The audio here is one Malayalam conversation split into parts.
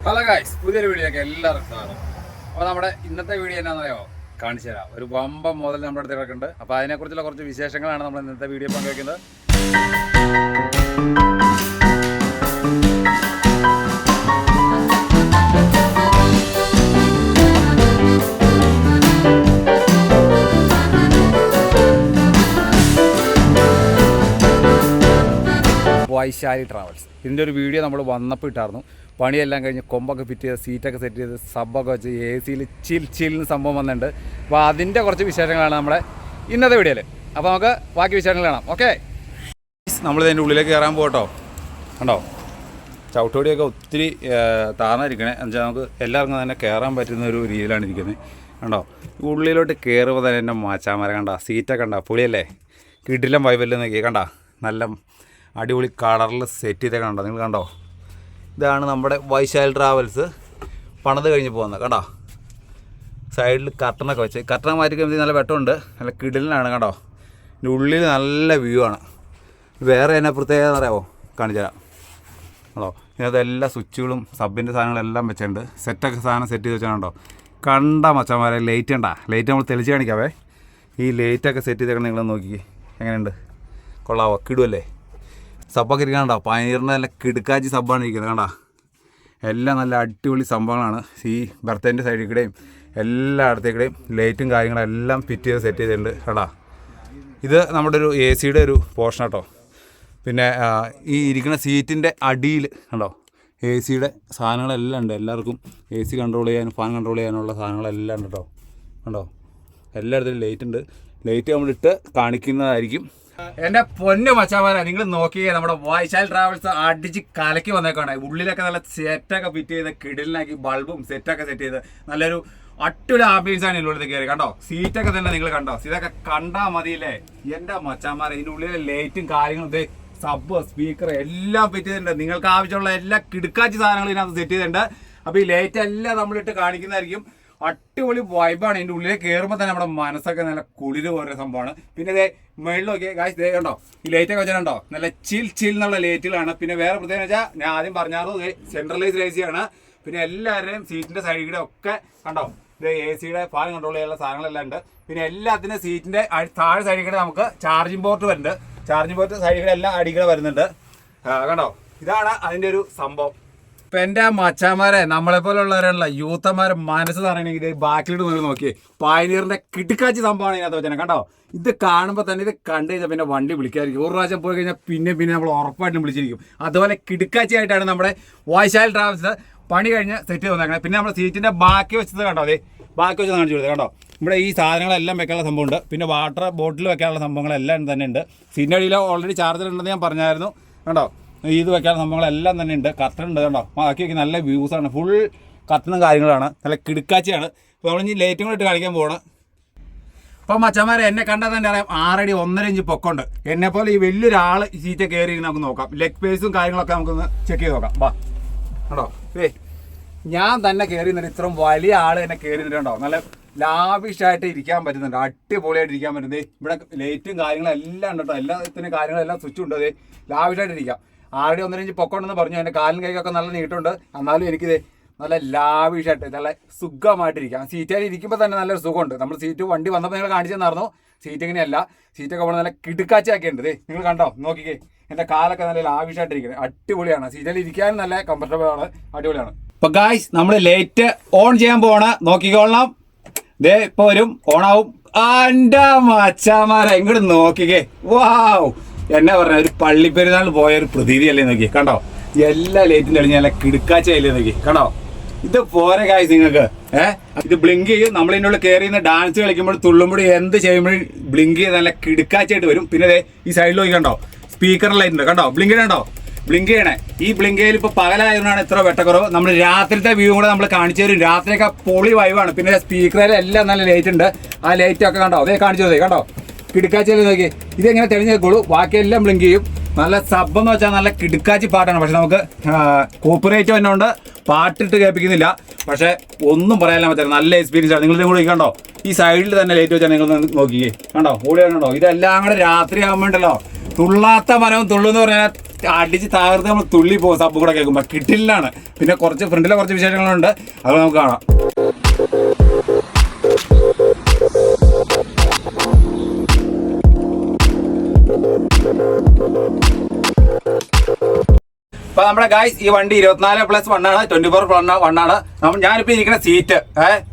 ഹലോ ഗൈസ്, പുതിയൊരു വീഡിയോക്ക് എല്ലാവർക്കും സ്വാഗതം. അപ്പോൾ നമ്മുടെ ഇന്നത്തെ വീഡിയോ എന്നാണെന്നറിയോ, കാണിച്ചു തരാം. ഒരു വമ്പം മുതൽ നമ്മുടെ അടുത്ത് കിടക്കുന്നുണ്ട്. അപ്പോൾ അതിനെക്കുറിച്ചുള്ള കുറച്ച് വിശേഷങ്ങളാണ് നമ്മൾ ഇന്നത്തെ വീഡിയോ പങ്കുവയ്ക്കുന്നത്. വൈശാലി ട്രാവൽസ്, ഇതിൻ്റെ ഒരു വീഡിയോ നമ്മൾ വന്നപ്പോൾ ഇട്ടായിരുന്നു. പണിയെല്ലാം കഴിഞ്ഞ് കൊമ്പൊക്കെ ഫിറ്റ് ചെയ്ത് സീറ്റൊക്കെ സെറ്റ് ചെയ്ത് സബ്ബൊക്കെ വെച്ച് എ സിയിൽ ചില്ലിന് സംഭവം വന്നിട്ടുണ്ട്. അപ്പോൾ അതിൻ്റെ കുറച്ച് വിശേഷങ്ങളാണ് നമ്മുടെ ഇന്നത്തെ വീഡിയോയിൽ. അപ്പോൾ നമുക്ക് ബാക്കി വിശേഷങ്ങൾ കാണാം. ഓക്കെ, നമ്മളിതിൻ്റെ ഉള്ളിലേക്ക് കയറാൻ പോകട്ടോ. കണ്ടോ, ചവിട്ടുപടിയൊക്കെ ഒത്തിരി താഴ്ന്നിരിക്കണേ. എന്നുവെച്ചാൽ നമുക്ക് എല്ലാവർക്കും തന്നെ കയറാൻ പറ്റുന്ന ഒരു രീതിയിലാണ് ഇരിക്കുന്നത്. കണ്ടോ, ഉള്ളിലോട്ട് കയറുമ്പോൾ തന്നെ എൻ്റെ മാച്ചാമര കണ്ട സീറ്റൊക്കെ കണ്ട പൊളിയല്ലേ, കിടിലം വൈബല്ലേ നോക്കി. കണ്ട, നല്ല അടിപൊളി കളറിൽ സെറ്റ് ചെയ്തൊക്കെ കണ്ടോ നിങ്ങൾ. കണ്ടോ, ഇതാണ് നമ്മുടെ വൈശാലി ട്രാവൽസ് പണിത് കഴിഞ്ഞ് പോകുന്നത്. കണ്ടോ, സൈഡിൽ കർട്ടനൊക്കെ വെച്ച്, കർട്ടൻ മാറ്റി കഴിയുമ്പോൾ നല്ല വെട്ടമുണ്ട്, നല്ല കിടിലാണ്. കണ്ടോ, ഇതിൻ്റെ ഉള്ളിൽ നല്ല വ്യൂ ആണ്. വേറെ എന്നാ പ്രത്യേകത എന്നറിയാമോ, കാണിച്ചു തരാം. കണ്ടോ, ഇതിനകത്ത് എല്ലാ സ്വിച്ചുകളും സബിൻ്റെ സാധനങ്ങളെല്ലാം വെച്ചിട്ടുണ്ട്. സെറ്റൊക്കെ സാധനം സെറ്റ് ചെയ്ത് വെച്ചാൽ കണ്ടോ. കണ്ട മച്ചന്മാരെ ലൈറ്റ് ഉണ്ടോ, ലൈറ്റ് നമ്മൾ തെളിച്ച് കാണിക്കാവേ. ഈ ലൈറ്റൊക്കെ സെറ്റ് ചെയ്തേക്കണം നിങ്ങൾ നോക്കി എങ്ങനെയുണ്ട്, കൊള്ളാവോ, കിടുമല്ലേ. സബ്ബൊക്കെ ഇരിക്കണോ, പനീറിൻ്റെ നല്ല കിടുക്കാച്ചി സബ്ബാണ് ഇരിക്കുന്നത്. കണ്ടോ, എല്ലാം നല്ല അടിപൊളി സംഭവങ്ങളാണ്. ഈ ബർത്തേൻ്റെ സൈഡിൽ കൂടെയും എല്ലായിടത്തേക്കൂടെയും ലൈറ്റും കാര്യങ്ങളും എല്ലാം ഫിറ്റ് ചെയ്ത് സെറ്റ് ചെയ്തിട്ടുണ്ട്. കണ്ടോ, ഇത് നമ്മുടെ ഒരു എ സിയുടെ ഒരു പോർഷൻ കേട്ടോ. പിന്നെ ഈ ഇരിക്കുന്ന സീറ്റിൻ്റെ അടിയിൽ കണ്ടോ എ സിയുടെ സാധനങ്ങളെല്ലാം ഉണ്ട്. എല്ലാവർക്കും എ സി കൺട്രോൾ ചെയ്യാനും ഫാൻ കൺട്രോൾ ചെയ്യാനുള്ള സാധനങ്ങളെല്ലാം ഉണ്ട് കേട്ടോ. കണ്ടോ, എല്ലായിടത്തും ലൈറ്റ് ഉണ്ട്. ലൈറ്റ് നമ്മളിട്ട് കാണിക്കുന്നതായിരിക്കും. എൻ്റെ പൊന്നു മച്ചാമാരാ, നിങ്ങൾ നോക്കിയേ, നമ്മുടെ വൈശാലി ട്രാവൽസ് അടിച്ച് കലക്കി വന്നേക്കാണ്. ഉള്ളിലൊക്കെ നല്ല സെറ്റൊക്കെ ഫിറ്റ് ചെയ്ത് കിടിലിനാക്കി ബൾബും സെറ്റൊക്കെ സെറ്റ് ചെയ്ത് നല്ലൊരു അടിപൊളി ആംബിയൻസ് ആണ് ഇതിനുള്ളിൽ കയറി. കണ്ടോ, സീറ്റൊക്കെ തന്നെ നിങ്ങൾ കണ്ടോ, ഇതൊക്കെ കണ്ടാൽ മതിയില്ലേ എൻ്റെ മച്ചാമാരെ. ഇതിൻ്റെ ഉള്ളിലെ ലൈറ്റും കാര്യങ്ങളും ഇതേ സബ് സ്പീക്കർ എല്ലാം ഫിറ്റ് ചെയ്തിട്ടുണ്ട്. നിങ്ങൾക്ക് ആവശ്യമുള്ള എല്ലാ കിടുക്കാച്ചി സാധനങ്ങളും ഇതിനകത്ത് സെറ്റ് ചെയ്തിട്ടുണ്ട്. അപ്പോൾ ഈ ലൈറ്റ് എല്ലാം നമ്മളിട്ട് കാണിക്കുന്നതായിരിക്കും. അടിപൊളി വൈബാണ്. ഇതിൻ്റെ ഉള്ളിലേക്ക് കയറുമ്പോൾ തന്നെ നമ്മുടെ മനസ്സൊക്കെ നല്ല കുളിര് പോലെ സംഭവമാണ്. പിന്നെ ഇതേ മേളിൽ നോക്കിയാൽ കാശ് ഇതേ കണ്ടോ, ഈ ലൈറ്റൊക്കെ വെച്ചിട്ടുണ്ടോ, നല്ല ചിൽ എന്നുള്ള ലൈറ്റുകളാണ്. പിന്നെ വേറെ പ്രത്യേകം വെച്ചാൽ ഞാൻ ആദ്യം പറഞ്ഞായിരുന്നു, സെൻട്രലൈസ്ഡ് എ സി ആണ്. പിന്നെ എല്ലാവരുടെയും സീറ്റിൻ്റെ സൈഡിൽ ഒക്കെ കണ്ടോ, ഇത് എ സിയുടെ ഫാൻ കൺട്രോൾ ചെയ്യാനുള്ള സാധനങ്ങളെല്ലാം ഉണ്ട്. പിന്നെ എല്ലാത്തിനും സീറ്റിൻ്റെ താഴെ സൈഡിൽ കൂടെ നമുക്ക് ചാർജിങ് പോർട്ട് വരുന്നുണ്ട്. ചാർജിങ് പോർട്ട് സൈഡിൽ കൂടെ എല്ലാം അടികൂടെ വരുന്നുണ്ട്. കണ്ടോ, ഇതാണ് അതിൻ്റെ ഒരു സംഭവം. ഇപ്പം എൻ്റെ മച്ചാന്മാരെ, നമ്മളെപ്പോലുള്ളവരുള്ള യൂത്തന്മാരെ മനസ്സ് പറയണമെങ്കിൽ ഇത് ബാക്കിലോട്ട് നിങ്ങൾ നോക്കിയേ, പയനീറിൻ്റെ കിടുക്കാച്ചി സംഭവമാണ് ഇതിനകത്ത് വെച്ചാൽ. കണ്ടോ, ഇത് കാണുമ്പോൾ തന്നെ ഇത് കണ്ടു കഴിഞ്ഞാൽ പിന്നെ വണ്ടി വിളിക്കാതിരിക്കും. ഒരു പ്രാവശ്യം പോയി കഴിഞ്ഞാൽ പിന്നെ നമ്മൾ ഉറപ്പായിട്ടും വിളിച്ചിരിക്കും. അതുപോലെ കിടുക്കാച്ചി ആയിട്ടാണ് നമ്മുടെ വൈശാലി ട്രാവൽസ് പണി കഴിഞ്ഞ് സെറ്റ് ചെയ്ത് വന്നേക്കുന്നത്. പിന്നെ നമ്മുടെ സീറ്റിൻ്റെ ബാക്കി വെച്ചത് കണ്ടോ, അതെ ബാക്കി വെച്ചത് കാണിച്ചു കൊടുത്തത്. കണ്ടോ, ഇവിടെ ഈ സാധനങ്ങളെല്ലാം വെക്കാനുള്ള സംഭവമുണ്ട്. പിന്നെ വാട്ടർ ബോട്ടിൽ വെക്കാനുള്ള സംഭവങ്ങളെല്ലാം തന്നെ ഉണ്ട്. സീറ്റിൻ്റെ അടിയിൽ ഓൾറെഡി ചാർജർ ഉണ്ടെന്ന് ഞാൻ പറഞ്ഞായിരുന്നു. കണ്ടോ, ഇത് വെക്കാനുള്ള സംഭവങ്ങളെല്ലാം തന്നെ ഉണ്ട്. കർട്ടൻ ഉണ്ട്. കണ്ടോ, ബാക്കി വെക്കുന്ന നല്ല വ്യൂസാണ്. ഫുൾ കർട്ടനും കാര്യങ്ങളാണ്, നല്ല കിടുക്കാച്ചിയാണ്. അപ്പോൾ നമ്മളിനി ലൈറ്റും കൂടെ ഇട്ട് കാണിക്കാൻ പോകണം. അപ്പം മച്ചന്മാരെ, എന്നെ കണ്ടാൽ തന്നെ അറിയാം 6 അടി 1.5 ഇഞ്ച് പൊക്കമുണ്ട്. എന്നെപ്പോലെ ഈ വലിയൊരാൾ സീറ്റ് കയറി നമുക്ക് നോക്കാം. ലെഗ് സ്പേസും കാര്യങ്ങളൊക്കെ നമുക്കൊന്ന് ചെക്ക് ചെയ്ത് നോക്കാം. വാ, കണ്ടോ, ഞാൻ തന്നെ കയറി നിന്നിട്ട് ഇത്രയും വലിയ ആൾ എന്നെ കയറി നിന്നിട്ടുണ്ടോ, നല്ല ലാവിഷായിട്ട് ഇരിക്കാൻ പറ്റുന്നുണ്ട്. അടിപൊളിയായിട്ട് ഇരിക്കാൻ പറ്റുന്നത്. ഇവിടെ ലൈറ്റും കാര്യങ്ങളും എല്ലാം ഉണ്ട് കേട്ടോ. എല്ലാത്തിനും കാര്യങ്ങളെല്ലാം സ്വിച്ച് ഉണ്ട്. അതേ ലാവിഷായിട്ട് ഇരിക്കാം. 6 അടി 1.5 ഇഞ്ച് പൊക്കമുണ്ടെന്ന് പറഞ്ഞു. എൻ്റെ കാലും കൈക്കൊക്കെ നല്ല നീട്ടുണ്ട്. എന്നാലും എനിക്കിത് നല്ല ലാവിഷായിട്ട് നല്ല സുഖമായിട്ടിരിക്കാം. സീറ്റിൽ ഇരിക്കുമ്പോൾ തന്നെ നല്ലൊരു സുഖമുണ്ട്. നമ്മൾ സീറ്റ് വണ്ടി വന്നപ്പോൾ നിങ്ങൾ കാണിച്ചു തന്നായിരുന്നു. സീറ്റ് ഇങ്ങനെയല്ല, സീറ്റൊക്കെ പോലെ നല്ല കിടുക്കാച്ചാക്കിയുണ്ട്. നിങ്ങൾ കണ്ടോ, നോക്കിക്കേ, എൻ്റെ കാലൊക്കെ നല്ല ലാവിഷായിട്ടിരിക്കുന്നത്. അടിപൊളിയാണ്. സീറ്റിൽ ഇരിക്കാനും നല്ല കംഫർട്ടബിൾ ആണ്, അടിപൊളിയാണ്. അപ്പോൾ ഗായ്സ്, നമ്മൾ ലൈറ്റ് ഓൺ ചെയ്യാൻ പോവാണ്, നോക്കിക്കോളണം. ദേ ഇപ്പോൾ വരും, ഓണാവും. എൻ്റെ മച്ചാമാരെ ഇങ്ങോട്ട് നോക്കിക്കേ, വാവ്, എന്നാ പറഞ്ഞ ഒരു പള്ളിപ്പെരുന്നാൾ പോയ ഒരു പ്രതീതിയല്ലേ നോക്കി. കണ്ടോ, എല്ലാ ലൈറ്റും തെളിഞ്ഞ നല്ല കിടുക്കാച്ചയല്ലേ നോക്കി. കണ്ടോ, ഇത് പോരെ ഗായ്സ് നിങ്ങൾക്ക്. ഇത് ബ്ലിങ്ക് ചെയ്യും. നമ്മളിതിനുള്ളിൽ കയറി നിന്ന് ഡാൻസ് കളിക്കുമ്പോൾ തുള്ളുമ്പോഴും എന്ത് ചെയ്യുമ്പോഴും ബ്ലിങ്ക് ചെയ്ത് നല്ല കിടുക്കാച്ചായിട്ട് വരും. പിന്നെ ഈ സൈഡിൽ നോക്കി കണ്ടോ, സ്പീക്കർ ലൈറ്റ് ഉണ്ട്. കണ്ടോ, ബ്ലിങ്ക് കണ്ടോ, ബ്ലിങ്ക് ചെയ്യണേ. ഈ ബ്ലിങ്ക് ചെയ്യൽ ഇപ്പോൾ പകലായതുകൊണ്ടാണ് ഇത്ര വെട്ടക്കുറവ്. നമ്മൾ രാത്രിത്തെ വ്യൂ കൂടെ നമ്മൾ കാണിച്ചു തരും. രാത്രിയൊക്കെ പൊളി വൈവാണ്. പിന്നെ സ്പീക്കറിലെല്ലാം നല്ല ലൈറ്റ് ഉണ്ട്. ആ ലൈറ്റൊക്കെ കണ്ടോ, അതേ കാണിച്ചു തരും. കണ്ടോ, കിടുക്കാച്ചല്ലേ നോക്കി. ഇതെങ്ങനെ തെളിഞ്ഞേക്കുള്ളൂ, ബാക്കിയെല്ലാം ബ്ലിങ്ക് ചെയ്യും. നല്ല സബ്ബെന്ന് വെച്ചാൽ നല്ല കിടുക്കാച്ചി പാട്ടാണ്. പക്ഷെ നമുക്ക് കോപ്പറേറ്റ് വന്നുകൊണ്ട് പാട്ടിട്ട് കേൾപ്പിക്കുന്നില്ല. പക്ഷേ ഒന്നും പറയാൻ പറ്റില്ല, നല്ല എക്സ്പീരിയൻസ് ആണ്. നിങ്ങളിതും കൂടി കണ്ടോ, ഈ സൈഡിൽ തന്നെ ലൈറ്റ് വെച്ചാൽ നിങ്ങൾ നോക്കിയേ. കണ്ടോ, ഓടി കണ്ടോ. ഇതെല്ലാം കൂടെ രാത്രി ആകുമ്പോണ്ടല്ലോ തുള്ളാത്ത മരവും തുള്ളു എന്ന് പറഞ്ഞാൽ അടിച്ച് തകർത്ത് നമ്മൾ തുള്ളി പോകും സബ് കൂടെ കേൾക്കുമ്പോൾ കിട്ടില്ലാണ്. പിന്നെ കുറച്ച് ഫ്രണ്ടിലെ കുറച്ച് വിശേഷങ്ങളുണ്ട്, അത് നമുക്ക് കാണാം. അപ്പൊ നമ്മുടെ ഗായ്സ് ഈ വണ്ടി 24+1 ആണ്, 24+1 ആണ്. ഞാനിപ്പോ ഇരിക്കുന്ന സീറ്റ്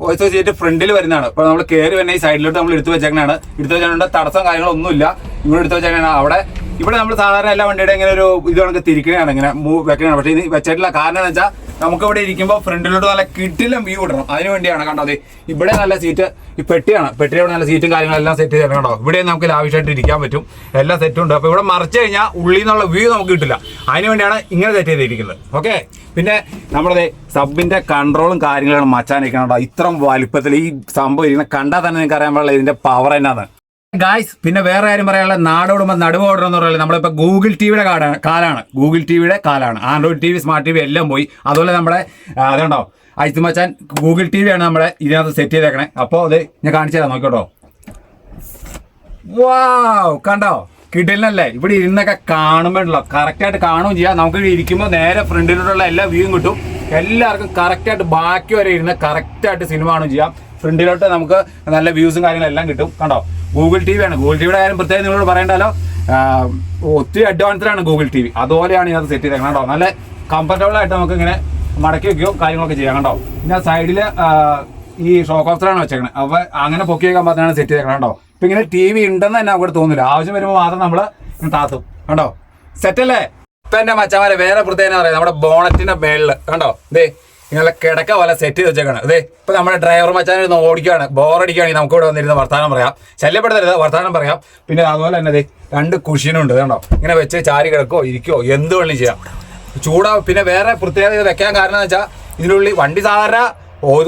ഓരോ സീറ്റ് ഫ്രണ്ടിൽ വരുന്നതാണ്. ഇപ്പൊ നമ്മൾ കയറി വരുന്ന ഈ സൈഡിലോട്ട് നമ്മൾ എടുത്തു വെച്ചേക്കാണ്. എടുത്തു വെച്ചാൽ തടസ്സം കാര്യങ്ങളൊന്നുമില്ല. ഇവിടെ എടുത്തു വെച്ചേക്കാണ്. ഇവിടെ നമ്മൾ സാധാരണ എല്ലാ വണ്ടിയുടെ ഇങ്ങനെ ഒരു ഇത് കണക്ക് തിരിക്കണതാണ്, ഇങ്ങനെ വെക്കണതാണ്. പക്ഷേ ഇത് വെച്ചിട്ടില്ല. കാരണം എന്ന് വെച്ചാൽ നമുക്ക് ഇവിടെ ഇരിക്കുമ്പോൾ ഫ്രണ്ടിലോട്ട് നല്ല കിട്ടിലും വ്യൂ ഇടണം. അതിന് വേണ്ടിയാണ്. കണ്ടോ, അതെ ഇവിടെ നല്ല സീറ്റ്, ഈ പെട്ടിയാണ്. പെട്ടിയുടെ നല്ല സീറ്റും കാര്യങ്ങളെല്ലാം സെറ്റ് ചെയ്ത് കണ്ടോ. ഇവിടെ നമുക്ക് ലാവിഷായിട്ട് ഇരിക്കാൻ പറ്റും, എല്ലാം സെറ്റും ഉണ്ട്. അപ്പോൾ ഇവിടെ മറിച്ച് കഴിഞ്ഞാൽ ഉള്ളിൽ നിന്നുള്ള വ്യൂ നമുക്ക് കിട്ടില്ല. അതിന് വേണ്ടിയാണ് ഇങ്ങനെ സെറ്റ് ചെയ്തിരിക്കുന്നത്. ഓക്കെ, പിന്നെ നമ്മുടെ സബിന്റെ കൺട്രോളും കാര്യങ്ങളും മച്ചാനിരിക്കണം. ഇത്രയും വലിപ്പത്തിൽ ഈ സംഭവം ഇരിക്കുന്ന കണ്ടാൽ തന്നെ നിങ്ങൾക്ക് അറിയാൻ പാടില്ല ഇതിന്റെ പവർ എന്നാണ് ഗായ്സ്. പിന്നെ വേറെ കാര്യം പറയാനുള്ള നാടോടുമ്പോൾ നടുവോടണം എന്ന് പറയുന്നത് നമ്മളിപ്പോൾ ഗൂഗിൾ ടിവിയുടെ കാലാണ്. ഗൂഗിൾ ടിവിയുടെ കാലാണ്. Android TV, smart TV എല്ലാം പോയി. അതുപോലെ നമ്മുടെ അതുണ്ടോ അജിത്ത് മച്ചാൻ ഗൂഗിൾ ടി വിയാണ് നമ്മുടെ ഇതിനകത്ത് സെറ്റ് ചെയ്തേക്കണേ. അപ്പോൾ അത് ഞാൻ കാണിച്ചു തരാം, നോക്കിക്കോട്ടോ. വാവ്, കണ്ടോ കിടിലല്ലേ. ഇവിടെ ഇരുന്നൊക്കെ കാണുമ്പോഴല്ലോ കറക്റ്റായിട്ട് കാണുകയും ചെയ്യാം. നമുക്ക് ഇരിക്കുമ്പോൾ നേരെ ഫ്രണ്ടിലോട്ടുള്ള എല്ലാ വ്യൂവും കിട്ടും. എല്ലാവർക്കും കറക്റ്റായിട്ട് ബാക്കി വരെ ഇരുന്ന് കറക്റ്റായിട്ട് സിനിമ കാണുകയും ചെയ്യാം. ഫ്രണ്ടിലോട്ട് നമുക്ക് നല്ല വ്യൂസും കാര്യങ്ങളെല്ലാം കിട്ടും. കണ്ടോ, ഗൂഗിൾ ടി വി ആണ്. ഗൂഗിൾ ടിവിയുടെ കാര്യം പ്രത്യേകം നിങ്ങളോട് പറയണ്ടല്ലോ, ഒത്തിരി അഡ്വാൻസ്ഡ് ആണ് ഗൂഗിൾ ടി വി. അതുപോലെയാണ് ഇതിനകത്ത് സെറ്റ് ചെയ്തേക്കണം. കണ്ടോ, നല്ല കംഫർട്ടബിൾ ആയിട്ട് നമുക്ക് ഇങ്ങനെ മടക്കി വെക്കുകയോ കാര്യങ്ങളൊക്കെ ചെയ്യാം. കണ്ടോ, പിന്നെ സൈഡിൽ ഈ ഷോക്ക് ഓഫ്സറാണ് വെച്ചേക്കണേ. അപ്പോൾ അങ്ങനെ പൊക്കി വെക്കാൻ പറഞ്ഞാണ് സെറ്റ് ചെയ്തേക്കണം. കണ്ടോ, ഇപ്പം ഇങ്ങനെ ടി വി ഉണ്ടെന്ന് തന്നെ അവിടെ തോന്നില്ല. ആവശ്യം വരുമ്പോൾ മാത്രം നമ്മൾ താത്തും. കണ്ടോ, സെറ്റല്ലേ. ഇപ്പം എൻ്റെ മച്ചമാരെ വേറെ പ്രത്യേകം പറയാം, നമ്മുടെ ബോണറ്റിൻ്റെ മേളിൽ കണ്ടോ ഇതേ ഇങ്ങനെ കിടക്ക പോലെ സെറ്റ് ചെയ്ത് വെച്ചേക്കാണ്. അതെ ഇപ്പൊ നമ്മുടെ ഡ്രൈവർ മച്ചാൻ ഓടിക്കുകയാണ്, ബോറടിക്കുകയാണെങ്കിൽ നമുക്ക് ഇവിടെ വന്നിരുന്ന വർത്താനം പറയാം, ശല്യപ്പെടുത്തരുത്, വർത്താനം പറയാം. പിന്നെ അതുപോലെ തന്നെ അതെ 2 കുഷ്യനുണ്ട് കണ്ടോ, ഇങ്ങനെ വെച്ച് ചാരി കിടക്കോ ഇരിക്കോ എന്ത് വേണമെങ്കിലും ചെയ്യാം. ചൂടാവും. പിന്നെ വേറെ പ്രത്യേകത വെക്കാൻ കാരണം എന്ന് വെച്ചാൽ ഇതിനുള്ളിൽ വണ്ടി സാധാരണ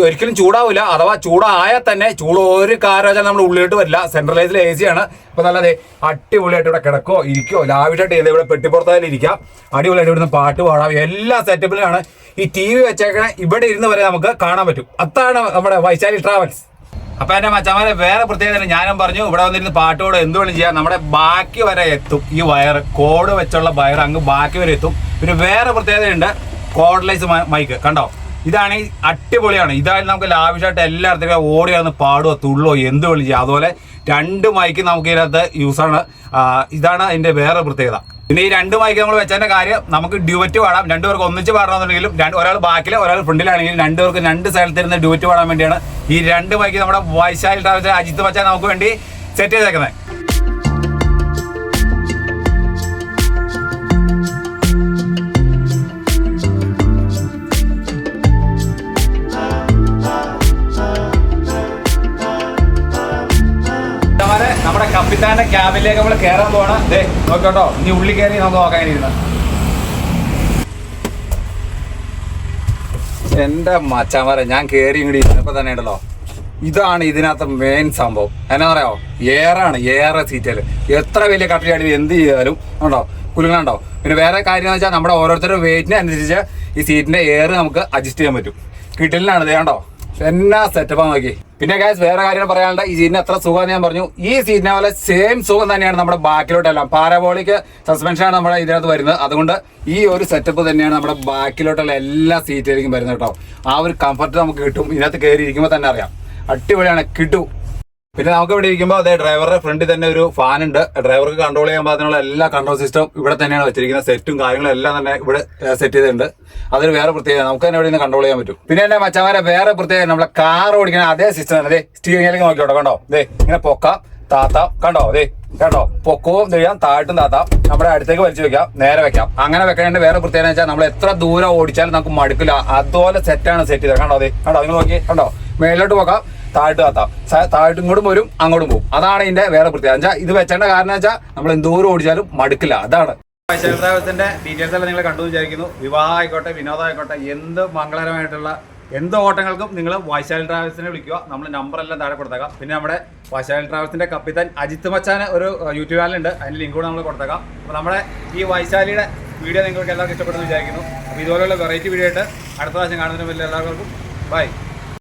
ഒരിക്കലും ചൂടാവില്ല. അഥവാ ചൂടായാൽ തന്നെ ഒരു കാരണവശാലും നമ്മൾ ഉള്ളിലോട്ട് വരില്ല. സെൻട്രലൈസിൽ എ സി ആണ്. ഇപ്പൊ നല്ലതേ അടിപൊളിയായിട്ട് ഇവിടെ കിടക്കോ ഇരിക്കോ ലാവിഷായിട്ട് ചെയ്ത് ഇവിടെ പെട്ടിപ്പുറത്തായാലും ഇരിക്കാം. അടിപൊളിയായിട്ട് ഇവിടുന്ന് പാട്ട് പാടാം. എല്ലാ സെറ്റപ്പിലാണ് ഈ ടി വി വെച്ചേക്കണേ. ഇവിടെ ഇരുന്ന് വരെ നമുക്ക് കാണാൻ പറ്റും. അതാണ് നമ്മുടെ വൈശാലി ട്രാവൽസ്. അപ്പൊ എന്റെ മച്ചന്മാരെ വേറെ പ്രത്യേകത ഞാനും പറഞ്ഞു, ഇവിടെ വന്നിരുന്ന് പാട്ടോട് എന്ത് വേണം ചെയ്യാം. നമ്മുടെ ബാക്കി വരെ എത്തും. ഈ വയർ കോഡ് വെച്ചുള്ള വയർ അങ്ങ് ബാക്കി വരെ എത്തും. പിന്നെ വേറെ പ്രത്യേകതയുണ്ട്, കോഡ്ലെസ് മൈക്ക് കണ്ടോ. ഇതാണ് ഈ അടിപൊളിയാണ്. ഇതായാലും നമുക്ക് ലാവിഷായിട്ട് എല്ലായിടത്തേക്കും ഓടി വന്ന് പാടുകയോ തുള്ളോ എന്ത് വേണം ചെയ്യാം. അതുപോലെ 2 മൈക്ക് നമുക്ക് ഇതിനകത്ത് യൂസാണ്. ഇതാണ് അതിന്റെ വേറെ പ്രത്യേകത. പിന്നെ ഈ 2 മൈക്ക് നമ്മൾ വെച്ചതിന്റെ കാര്യം, നമുക്ക് ഡ്യൂറ്റ് പാടാം. 2 പേർക്ക് ഒന്നിച്ച് പാടണമെന്നുണ്ടെങ്കിലും ഒരാൾ ബാക്കിൽ ഒരാൾ ഫ്രണ്ടിലാണെങ്കിലും 2 പേർക്ക് 2 സ്ഥലത്ത് ഇരുന്ന് ഡ്യൂറ്റ് പാടാൻ വേണ്ടിയാണ് ഈ 2 മൈക്ക് നമ്മുടെ വൈശാലി ട്രാവൽസ് അജിത്ത് മച്ചാൻ നമുക്ക് വേണ്ടി സെറ്റ് ചെയ്തേക്കുന്നത്. നമ്മുടെ കപ്പിത്താന്റെ ക്യാബിലേക്ക് നമ്മൾ കയറാൻ പോകണം. ദേ നോക്കട്ടോ, ഇനി ഉള്ളി കയറി നമുക്ക് നോക്കാൻ ഇരുന്ന്. എന്റെ മച്ചാമാരെ ഞാൻ കയറി ഇങ്ങോട്ട് ഇരുന്നപ്പോ തന്നെ ഉണ്ടല്ലോ, ഇതാണ് ഇതിനകത്ത് മെയിൻ സംഭവം. എന്നാ പറയാമോ, ഏറെ സീറ്റല് എത്ര വലിയ കട്ടിലാടി എന്ത് ചെയ്താലും ഉണ്ടോ കുലുങ്ങുന്നുണ്ടോ. പിന്നെ വേറെ കാര്യം എന്ന് വെച്ചാൽ നമ്മുടെ ഓരോരുത്തരുടെ വെയിറ്റിന് അനുസരിച്ച് ഈ സീറ്റിന്റെ എയർ നമുക്ക് അഡ്ജസ്റ്റ് ചെയ്യാൻ പറ്റും. കിട്ടലിനാണ് ഇത് കണ്ടോ, എന്നാ സെറ്റപ്പാന്ന് നോക്കി. പിന്നെ ഗൈസ് വേറെ കാര്യം പറയാനുണ്ട്, ഈ സീറ്റിന് എത്ര സുഖം ഞാൻ പറഞ്ഞു. ഈ സീറ്റിനെ പോലെ സെയിം സുഖം തന്നെയാണ് നമ്മുടെ ബാക്കിലോട്ടെല്ലാം. പാരാബോളിക് സസ്പെൻഷനാണ് നമ്മുടെ ഇതിനകത്ത് വരുന്നത്. അതുകൊണ്ട് ഈ ഒരു സെറ്റപ്പ് തന്നെയാണ് നമ്മുടെ ബാക്കിലോട്ടുള്ള എല്ലാ സീറ്റിലേക്കും വരുന്നത് കേട്ടോ. ആ ഒരു കംഫർട്ട് നമുക്ക് കിട്ടും. ഇതിനകത്ത് കയറി ഇരിക്കുമ്പോൾ തന്നെ അറിയാം, അടിപൊളിയാണ്, കിട്ടും. പിന്നെ നമുക്ക് ഇവിടെ ഇരിക്കുമ്പോൾ അതേ ഡ്രൈവറുടെ ഫ്രണ്ടിൽ തന്നെ ഒരു ഫാൻ ഉണ്ട്. ഡ്രൈവർക്ക് കൺട്രോൾ ചെയ്യാൻ പാകത്തിനുള്ള എല്ലാ കൺട്രോൾ സിസ്റ്റം ഇവിടെ തന്നെയാണ് വെച്ചിരിക്കുന്നത്. സെറ്റും കാര്യങ്ങളും എല്ലാം തന്നെ ഇവിടെ സെറ്റ് ചെയ്തിട്ടുണ്ട്. അതൊരു വേറെ പ്രത്യേകത, നമുക്ക് തന്നെ ഇവിടെ നിന്ന് കൺട്രോൾ ചെയ്യാൻ പറ്റും. പിന്നെ എന്റെ മച്ചന്മാരെ വേറെ പ്രത്യേകത, നമ്മളെ കാർ ഓടിക്കുന്ന അതേ സിസ്റ്റം തന്നെ. അതെ സ്റ്റീറിംഗിലേക്ക് നോക്കിയോട്ടോ, കണ്ടോ ദേ ഇങ്ങനെ പൊക്കാം താത്താം, കണ്ടോ അതെ കേട്ടോ, പൊക്കവും ചെയ്യാം താഴ്ത്തും താത്താം. നമ്മുടെ അടുത്തേക്ക് വലിച്ചു വെക്കാം, നേരെ വെക്കാം. അങ്ങനെ വെക്കേണ്ട വേറെ പ്രത്യേകത വെച്ചാൽ നമ്മൾ എത്ര ദൂരം ഓടിച്ചാലും നമുക്ക് മടുക്കില്ല. അതുപോലെ സെറ്റാണ് സെറ്റ് ചെയ്തത്. കണ്ടോ അതെ കണ്ടോ, നിങ്ങൾ നോക്കി കണ്ടോ, മേലോട്ട് പോക്കാം താഴ്ത്ത് താത്താം, താഴ്ത്തും ഇങ്ങോട്ടും വരും അങ്ങോട്ടും പോകും. അതാണ് ഇതിന്റെ വേറെ പ്രത്യേകത. വെച്ചാൽ ഇത് വെച്ചേണ്ട കാരണം വെച്ചാൽ നമ്മൾ എന്തോരം ഓടിച്ചാലും മടുക്കില്ല. അതാണ് വൈശാലി ട്രാവൽസിന്റെ ഡീറ്റെയിൽസ് എല്ലാം നിങ്ങൾ കണ്ടു വിചാരിക്കുന്നു. വിവാഹം ആയിക്കോട്ടെ, വിനോദം ആയിക്കോട്ടെ, എന്ത് മംഗളകരമായിട്ടുള്ള എന്ത് ഓട്ടങ്ങൾക്കും നിങ്ങൾ വൈശാലി ട്രാവൽസിനെ വിളിക്കുക. നമ്മൾ നമ്പറെല്ലാം താഴെ കൊടുത്തേക്കാം. പിന്നെ നമ്മുടെ വൈശാലി ട്രാവൽസിന്റെ കപ്പിത്താൻ അജിത്ത് മച്ചാന് ഒരു യൂട്യൂബ് ചാനലുണ്ട്, അതിന്റെ ലിങ്ക് കൂടെ നമ്മൾ കൊടുത്തേക്കാം. അപ്പോൾ നമ്മുടെ ഈ വൈശാലിയുടെ വീഡിയോ നിങ്ങൾക്ക് എല്ലാവർക്കും ഇഷ്ടപ്പെടുന്നു വിചാരിക്കുന്നു. അപ്പോൾ ഇതുപോലെയുള്ള വെറൈറ്റി വീഡിയോ ആയിട്ട് അടുത്ത പ്രാവശ്യം കാണുന്നതിന് വലിയ എല്ലാവർക്കും ബൈ.